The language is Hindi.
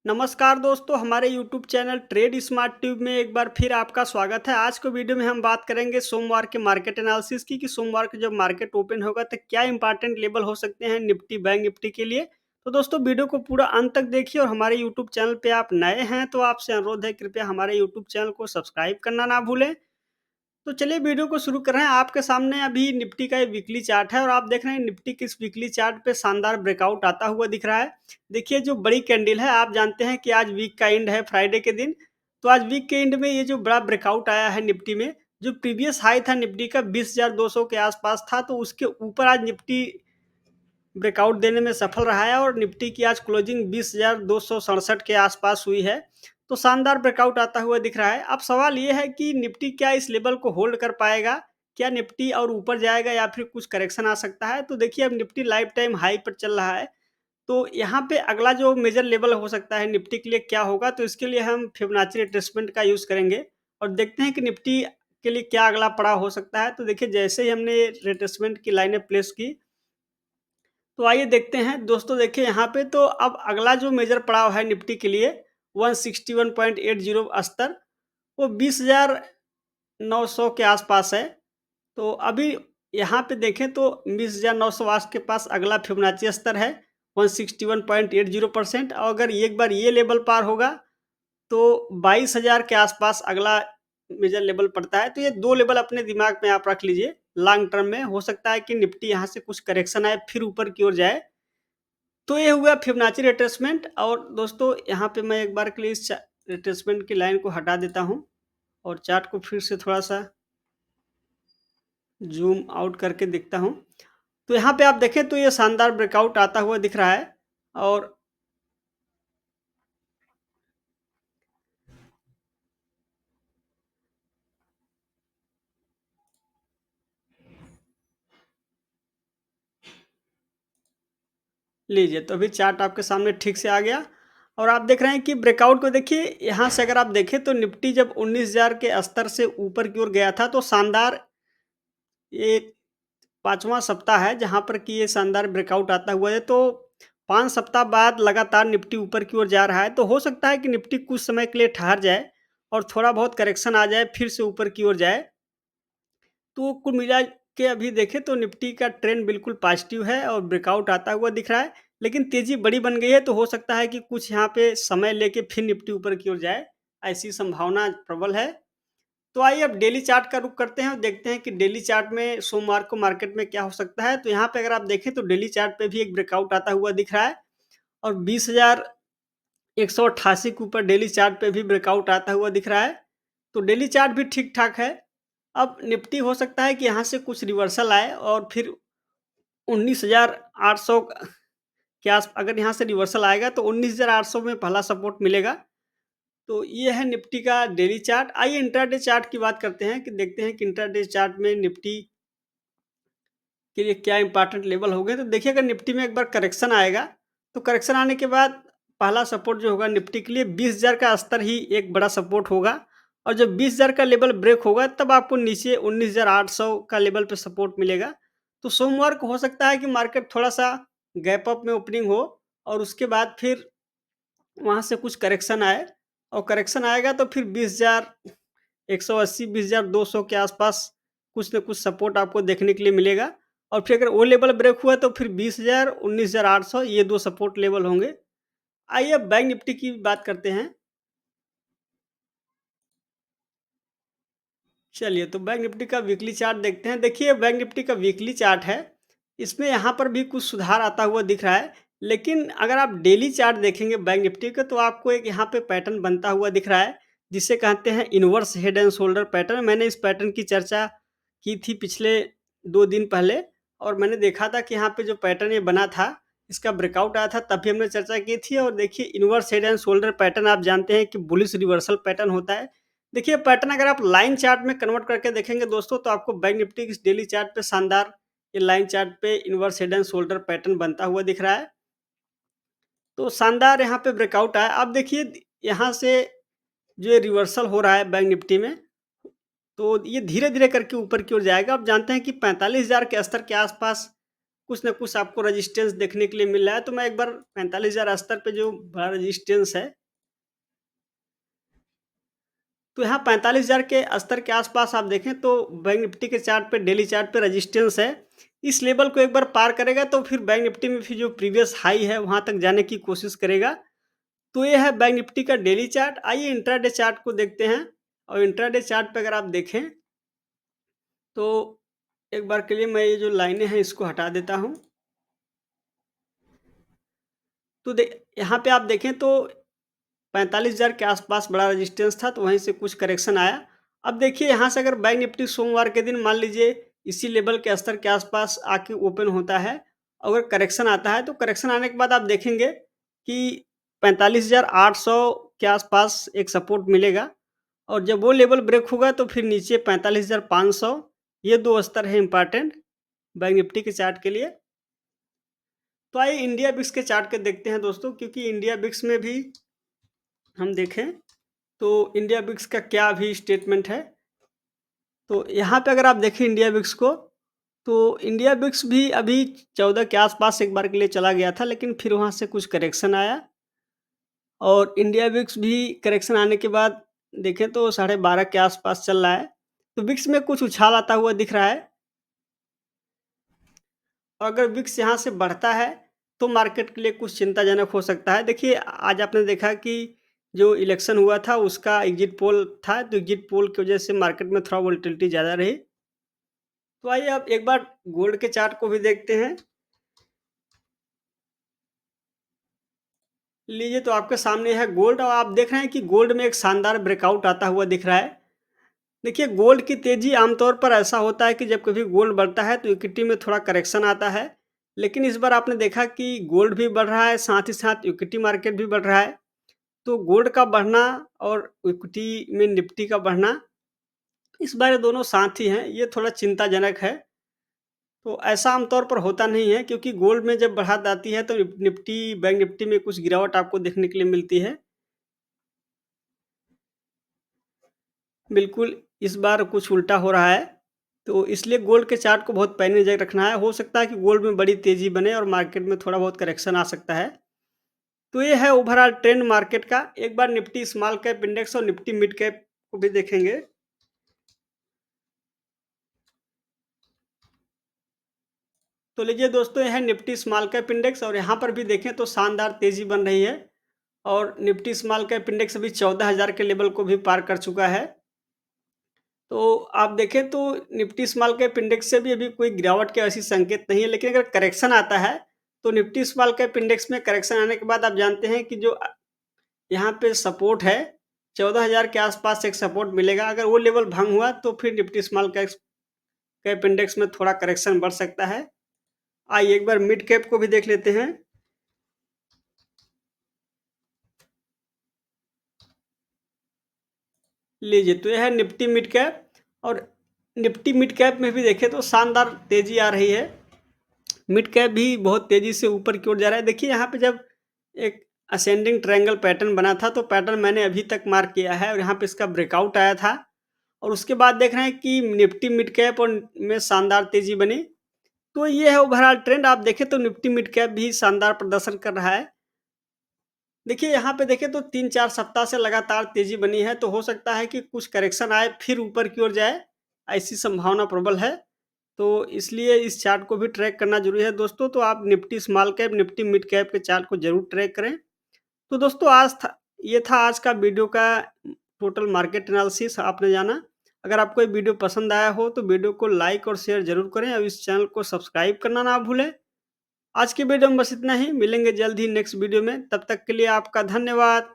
नमस्कार दोस्तों, हमारे YouTube channel trade smart tube में एक बार फिर आपका स्वागत है। आज के वीडियो में हम बात करेंगे सोमवार के मार्केट एनालिसिस की कि सोमवार को जब मार्केट ओपन होगा तो क्या इंपॉर्टेंट लेवल हो सकते हैं निफ्टी बैंक निफ्टी के लिए। तो दोस्तों वीडियो को पूरा अंत तक देखिए और हमारे यूट्यूब चैनल पे आप नए हैं तो आपसे अनुरोध है, कृपया हमारे यूट्यूब चैनल को सब्सक्राइब करना ना भूलें। तो चलिए वीडियो को शुरू कर रहे हैं। आपके सामने अभी निफ्टी का एक वीकली चार्ट है और आप देख रहे हैं निफ्टी किस वीकली चार्ट पे शानदार ब्रेकआउट आता हुआ दिख रहा है। देखिए जो बड़ी कैंडल है, आप जानते हैं कि आज वीक का एंड है फ्राइडे के दिन। तो आज वीक के एंड में ये जो बड़ा ब्रेकआउट आया है निफ्टी में, जो प्रीवियस हाई था निफ्टी का 20,200 के आसपास था, तो उसके ऊपर आज निफ्टी ब्रेकआउट देने में सफल रहा है और निफ्टी की आज क्लोजिंग 20,267 के आसपास हुई है। तो शानदार ब्रेकआउट आता हुआ दिख रहा है। अब सवाल ये है कि निफ्टी क्या इस लेवल को होल्ड कर पाएगा? क्या निफ्टी और ऊपर जाएगा या फिर कुछ करेक्शन आ सकता है? तो देखिए अब निफ्टी लाइफ टाइम हाई पर चल रहा है। तो यहाँ पे अगला जो मेजर लेवल हो सकता है निफ्टी के लिए क्या होगा? तो इसके लिए हम फिबोनाची रिट्रेसमेंट का यूज़ करेंगे और देखते हैं कि निफ्टी के लिए क्या अगला पड़ाव हो सकता है। तो देखिए जैसे ही हमने रिट्रेसमेंट की लाइनें प्लेस की, तो आइए देखते हैं दोस्तों। देखिए यहाँ पे तो अब अगला जो मेजर पड़ाव है निफ्टी के लिए 161.80 स्तर, वो 20,900 के आसपास है। तो अभी यहाँ पे देखें तो 20,900 के पास अगला फिबोनाची स्तर है 161.80%। और अगर एक बार ये लेवल पार होगा तो 22,000 के आसपास अगला मेजर लेवल पड़ता है। तो ये 2 लेवल अपने दिमाग में आप रख लीजिए। लॉन्ग टर्म में हो सकता है कि निफ्टी यहाँ से कुछ करेक्शन आए फिर ऊपर की ओर जाए। तो ये हुआ फिबोनाची रिट्रेसमेंट। और दोस्तों यहाँ पे मैं एक बार के लिए इस रिट्रेसमेंट की लाइन को हटा देता हूँ और चार्ट को फिर से थोड़ा सा जूम आउट करके देखता हूँ। तो यहाँ पे आप देखें तो ये शानदार ब्रेकआउट आता हुआ दिख रहा है। और लीजिए तो अभी चार्ट आपके सामने ठीक से आ गया और आप देख रहे हैं कि ब्रेकआउट को देखिए। यहाँ से अगर आप देखें तो निफ्टी जब 19,000 के स्तर से ऊपर की ओर गया था, तो शानदार ये 5वां सप्ताह है जहाँ पर कि ये शानदार ब्रेकआउट आता हुआ है। तो 5 सप्ताह बाद लगातार निफ्टी ऊपर की ओर जा रहा है। तो हो सकता है कि निफ्टी कुछ समय के लिए ठहर जाए और थोड़ा बहुत करेक्शन आ जाए, फिर से ऊपर की ओर जाए। तो कुल मिला के अभी देखें तो निफ्टी का ट्रेंड बिल्कुल पॉजिटिव है और ब्रेकआउट आता हुआ दिख रहा है। लेकिन तेज़ी बड़ी बन गई है, तो हो सकता है कि कुछ यहाँ पे समय लेके फिर निफ्टी ऊपर की ओर जाए, ऐसी संभावना प्रबल है। तो आइए अब डेली चार्ट का रुख करते हैं और देखते हैं कि डेली चार्ट में सोमवार को मार्केट में क्या हो सकता है। तो यहाँ पे अगर आप देखें तो डेली चार्ट पे भी एक ब्रेकआउट आता हुआ दिख रहा है और 20,188 के ऊपर डेली चार्ट पे भी ब्रेकआउट आता हुआ दिख रहा है। तो डेली चार्ट भी ठीक ठाक है। अब निफ्टी हो सकता है कि यहाँ से कुछ रिवर्सल आए और फिर 19,800 के आस अगर यहाँ से रिवर्सल आएगा तो 19,800 में पहला सपोर्ट मिलेगा। तो ये है निफ्टी का डेली चार्ट। आइए इंट्राडे चार्ट की बात करते हैं कि देखते हैं कि इंट्राडे चार्ट में निफ्टी के लिए क्या इंपॉर्टेंट लेवल हो गए। तो देखिए अगर निफ्टी में एक बार करेक्शन आएगा, तो करेक्शन आने के बाद पहला सपोर्ट जो होगा निफ्टी के लिए 20,000 का स्तर ही एक बड़ा सपोर्ट होगा। और जब 20,000 का लेवल ब्रेक होगा तब आपको नीचे 19,800 का लेवल पे सपोर्ट मिलेगा। तो सोमवार को हो सकता है कि मार्केट थोड़ा सा गैप अप में ओपनिंग हो और उसके बाद फिर वहाँ से कुछ करेक्शन आए और करेक्शन आएगा तो फिर 20,180 20,200 के आसपास कुछ न कुछ सपोर्ट आपको देखने के लिए मिलेगा। और फिर अगर वो लेवल ब्रेक हुआ तो फिर 20,000 19,800 ये 2 सपोर्ट लेवल होंगे। आइए अब बैंक निफ्टी की बात करते हैं। चलिए तो बैंक निफ्टी का वीकली चार्ट देखते हैं। देखिए बैंक निफ्टी का वीकली चार्ट है, इसमें यहाँ पर भी कुछ सुधार आता हुआ दिख रहा है। लेकिन अगर आप डेली चार्ट देखेंगे बैंक निफ्टी का तो आपको एक यहाँ पे पैटर्न बनता हुआ दिख रहा है, जिसे कहते हैं inverse head and shoulder pattern. मैंने इस पैटर्न की चर्चा की थी पिछले 2 दिन पहले और मैंने देखा था कि यहाँ पे जो पैटर्न ये बना था, इसका ब्रेकआउट आया था, तब भी हमने चर्चा की थी। और देखिए inverse head and shoulder pattern आप जानते हैं कि बुलिश रिवर्सल पैटर्न होता है। देखिए पैटर्न अगर आप लाइन चार्ट में कन्वर्ट करके देखेंगे दोस्तों, तो आपको बैंक निफ्टी की डेली चार्ट पे शानदार ये लाइन चार्ट पे inverse head and shoulder pattern बनता हुआ दिख रहा है। तो शानदार यहाँ पे ब्रेकआउट आया। अब देखिए यहाँ से जो ये रिवर्सल हो रहा है बैंक निफ्टी में, तो ये धीरे धीरे करके ऊपर की ओर जाएगा। आप जानते हैं कि 45,000 के स्तर के आसपास कुछ ना कुछ आपको रेजिस्टेंस देखने के लिए मिल रहा है। तो मैं एक बार 45,000 स्तर पे जो बड़ा रेजिस्टेंस है, तो यहाँ 45,000 के स्तर के आसपास आप देखें तो बैंक निफ्टी के चार्ट पे, डेली चार्ट पे रेजिस्टेंस है। इस लेवल को एक बार पार करेगा तो फिर बैंक निफ्टी में फिर जो प्रीवियस हाई है वहाँ तक जाने की कोशिश करेगा। तो ये है बैंक निफ्टी का डेली चार्ट। आइए इंट्राडे चार्ट को देखते हैं, और इंट्राडे चार्ट पे अगर आप देखें तो एक बार के लिए मैं ये जो लाइनें हैं इसको हटा देता हूँ। तो यहाँ पे आप देखें तो 45,000 के आसपास बड़ा रेजिस्टेंस था, तो वहीं से कुछ करेक्शन आया। अब देखिए यहाँ से अगर बैंक निफ्टी सोमवार के दिन मान लीजिए इसी लेवल के स्तर के आसपास आके ओपन होता है, अगर करेक्शन आता है तो करेक्शन आने के बाद आप देखेंगे कि 45,800 के आसपास एक सपोर्ट मिलेगा, और जब वो लेवल ब्रेक होगा तो फिर नीचे 45,500, ये 2 स्तर है इम्पोर्टेंट बैंक निफ्टी के चार्ट के लिए। तो आइए इंडिया बिक्स के चार्ट के देखते हैं दोस्तों, क्योंकि इंडिया बिक्स में भी हम देखें तो इंडिया बिक्स का क्या अभी स्टेटमेंट है। तो यहाँ पे अगर आप देखें इंडिया बिक्स को, तो इंडिया बिक्स भी अभी 14 के आसपास एक बार के लिए चला गया था, लेकिन फिर वहाँ से कुछ करेक्शन आया, और इंडिया बिक्स भी करेक्शन आने के बाद देखें तो 12.5 के आसपास चल रहा है। तो बिक्स में कुछ उछाल आता हुआ दिख रहा है, और अगर विक्स यहाँ से बढ़ता है तो मार्केट के लिए कुछ चिंताजनक हो सकता है। देखिए आज आपने देखा कि जो इलेक्शन हुआ था उसका एग्जिट पोल था, तो एग्जिट पोल की वजह से मार्केट में थोड़ा वोलेटिलिटी ज़्यादा रही। तो आइए अब एक बार गोल्ड के चार्ट को भी देखते हैं। लीजिए तो आपके सामने है गोल्ड, और आप देख रहे हैं कि गोल्ड में एक शानदार ब्रेकआउट आता हुआ दिख रहा है। देखिए गोल्ड की तेज़ी आमतौर पर ऐसा होता है कि जब कभी गोल्ड बढ़ता है तो इक्विटी में थोड़ा करेक्शन आता है, लेकिन इस बार आपने देखा कि गोल्ड भी बढ़ रहा है, साथ ही साथ इक्विटी मार्केट भी बढ़ रहा है। तो गोल्ड का बढ़ना और इक्विटी में निफ्टी का बढ़ना, इस बार ये दोनों साथ ही हैं, ये थोड़ा चिंताजनक है। तो ऐसा आमतौर पर होता नहीं है, क्योंकि गोल्ड में जब बढ़त आती है तो निफ्टी, बैंक निफ्टी में कुछ गिरावट आपको देखने के लिए मिलती है। बिल्कुल, इस बार कुछ उल्टा हो रहा है, तो इसलिए गोल्ड के चार्ट को बहुत पैनी नज़र रखना है। हो सकता है कि गोल्ड में बड़ी तेज़ी बने और मार्केट में थोड़ा बहुत करेक्शन आ सकता है। तो ये है ओवरऑल ट्रेंड मार्केट का। एक बार निफ्टी स्मॉल कैप इंडेक्स और निफ्टी मिड कैप को भी देखेंगे। तो लीजिए दोस्तों, यह है निफ्टी स्मॉल कैप इंडेक्स, और यहाँ पर भी देखें तो शानदार तेज़ी बन रही है, और निफ्टी स्मॉल कैप इंडेक्स अभी 14,000 के लेवल को भी पार कर चुका है। तो आप देखें तो निफ्टी स्मॉल कैप इंडेक्स से भी अभी कोई गिरावट के ऐसी संकेत नहीं है, लेकिन अगर करेक्शन आता है तो निफ्टी स्मॉल कैप इंडेक्स में करेक्शन आने के बाद आप जानते हैं कि जो यहाँ पे सपोर्ट है 14,000 के आसपास एक सपोर्ट मिलेगा। अगर वो लेवल भंग हुआ तो फिर Nifty small cap cap index में थोड़ा करेक्शन बढ़ सकता है। आइए एक बार मिड कैप को भी देख लेते हैं। लीजिए तो यह है निफ्टी मिड कैप, और निफ्टी मिड कैप में भी देखें तो शानदार तेज़ी आ रही है। मिड कैप भी बहुत तेज़ी से ऊपर की ओर जा रहा है। देखिए यहाँ पे जब एक असेंडिंग ट्रायंगल पैटर्न बना था तो पैटर्न मैंने अभी तक मार्क किया है, और यहाँ पे इसका ब्रेकआउट आया था, और उसके बाद देख रहे हैं कि निफ्टी मिड कैप और में शानदार तेज़ी बनी। तो ये है ओवरऑल ट्रेंड। आप देखें तो निफ्टी मिड कैप भी शानदार प्रदर्शन कर रहा है। देखिए यहाँ पे देखें तो 3-4 सप्ताह से लगातार तेज़ी बनी है, तो हो सकता है कि कुछ करेक्शन आए फिर ऊपर की ओर जाए, ऐसी संभावना प्रबल है। तो इसलिए इस चार्ट को भी ट्रैक करना ज़रूरी है दोस्तों। तो आप Nifty small cap, Nifty mid cap के चार्ट को ज़रूर ट्रैक करें। तो दोस्तों ये था आज का वीडियो का टोटल मार्केट एनालिसिस आपने जाना। अगर आपको ये वीडियो पसंद आया हो तो वीडियो को लाइक और शेयर ज़रूर करें, और इस चैनल को सब्सक्राइब करना ना भूलें। आज की वीडियो में बस इतना ही, मिलेंगे जल्द ही नेक्स्ट वीडियो में, तब तक के लिए आपका धन्यवाद।